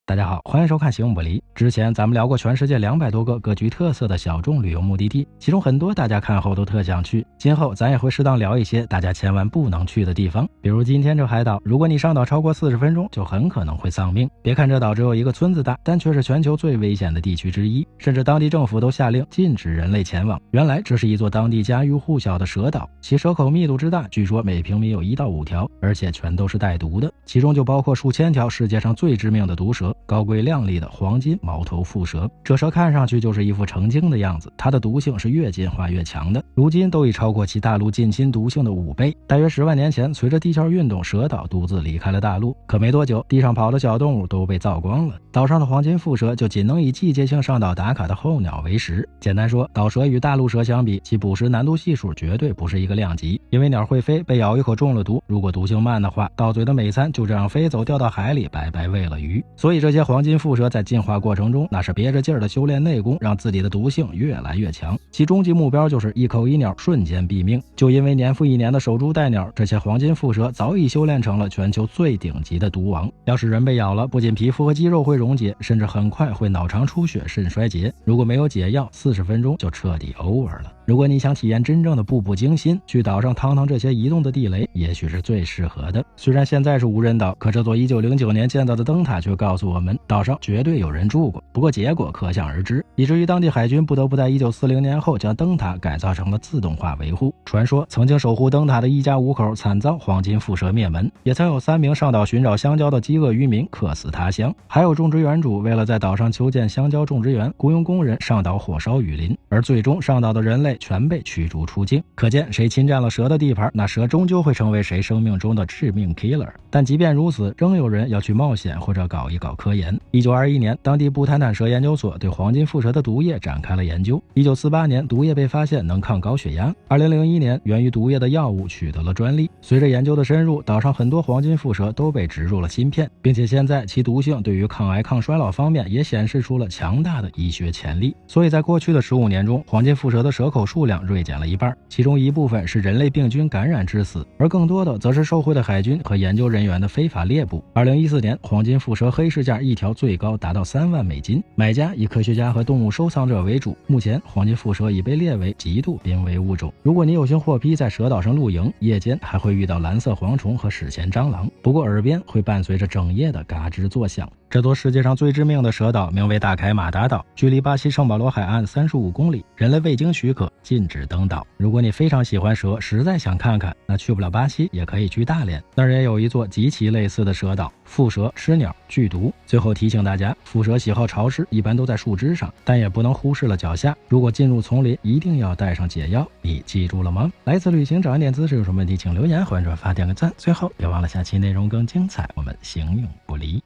大家好，欢迎收看《行不离》。之前咱们聊过全世界200多个各具特色的小众旅游目的地，其中很多大家看后都特想去。今后咱也会适当聊一些大家千万不能去的地方，比如今天这海岛，如果你上岛超过40分钟，就很可能会丧命。别看这岛只有一个村子大，但却是全球最危险的地区之一，甚至当地政府都下令禁止人类前往。原来这是一座当地家喻户晓的蛇岛，其蛇口密度之大，据说每平米有1到5条，而且全都是带毒的，其中就包括数千条世界上最致命的毒蛇。高贵亮丽的黄金毛头蝮蛇，这蛇看上去就是一副成精的样子，它的毒性是越进化越强的，如今都已超过其大陆近亲毒性的5倍。大约10万年前，随着地壳运动，蛇岛独自离开了大陆，可没多久，地上跑的小动物都被造光了，岛上的黄金蝮蛇就仅能以季节性上岛打卡的候鸟为食。简单说，岛蛇与大陆蛇相比，其捕食难度系数绝对不是一个量级，因为鸟会飞，被咬一口中了毒，如果毒性慢的话，到嘴的美餐就这样飞走掉到海里，白白喂了鱼。所以这些黄金蝮蛇在进化过程中，那是憋着劲儿的修炼内功，让自己的毒性越来越强，其终极目标就是一口一鸟，瞬间毙命。就因为年复一年的守株待鸟，这些黄金蝮蛇早已修炼成了全球最顶级的毒王。要是人被咬了，不仅皮肤和肌肉会溶解，甚至很快会脑肠出血、肾衰竭，如果没有解药，40分钟就彻底 over 了。如果你想体验真正的步步惊心，去岛上趟趟这些移动的地雷，也许是最适合的。虽然现在是无人岛，可这座1909年建造的灯塔却告诉我们，岛上绝对有人住过。不过结果可想而知，以至于当地海军不得不在1940年后将灯塔改造成了自动化维护。传说曾经守护灯塔的一家5口惨遭黄金蝮蛇灭门，也曾有3名上岛寻找香蕉的饥饿渔民客死他乡，还有种植园主为了在岛上修建香蕉种植园，雇佣工人上岛火烧雨林，而最终上岛的人类全被驱逐出境。可见谁侵占了蛇的地盘，那蛇终究会成为谁生命中的致命 killer。 但即便如此，仍有人要去冒险或者搞一搞科研。1921年，当地布坦坦蛇研究所对黄金蝮蛇的毒液展开了研究。1948年，毒液被发现能抗高血压。2001年，源于毒液的药物取得了专利。随着研究的深入，岛上很多黄金蝮蛇都被植入了芯片，并且现在其毒性对于抗癌抗衰老方面也显示出了强大的医学潜力。所以在过去的15年中，黄金蝮蛇的蛇口数量锐减了1半，其中一部分是人类病菌感染致死，而更多的则是受贿的海军和研究人员的非法猎捕。2014年，黄金蝮蛇黑市价一条最高达到3万美金，买家以科学家和动物收藏者为主。目前黄金蝮蛇已被列为极度濒危物种。如果你有幸获批在蛇岛上露营，夜间还会遇到蓝色蝗虫和史前蟑螂，不过耳边会伴随着整夜的嘎吱作响。这座世界上最致命的蛇岛名为大凯马达岛，距离巴西圣保罗海岸35公里，人类未经许可禁止登岛。如果你非常喜欢蛇，实在想看看，那去不了巴西也可以去大连，那儿也有一座极其类似的蛇岛。蝮蛇吃鸟剧毒。最后提醒大家，蝮蛇喜好潮湿，一般都在树枝上，但也不能忽视了脚下。如果进入丛林，一定要带上解药。你记住了吗？来次旅行找一点姿势，有什么问题请留言，欢迎转发点个赞。最后别忘了下期内容更精彩，我们行永不离。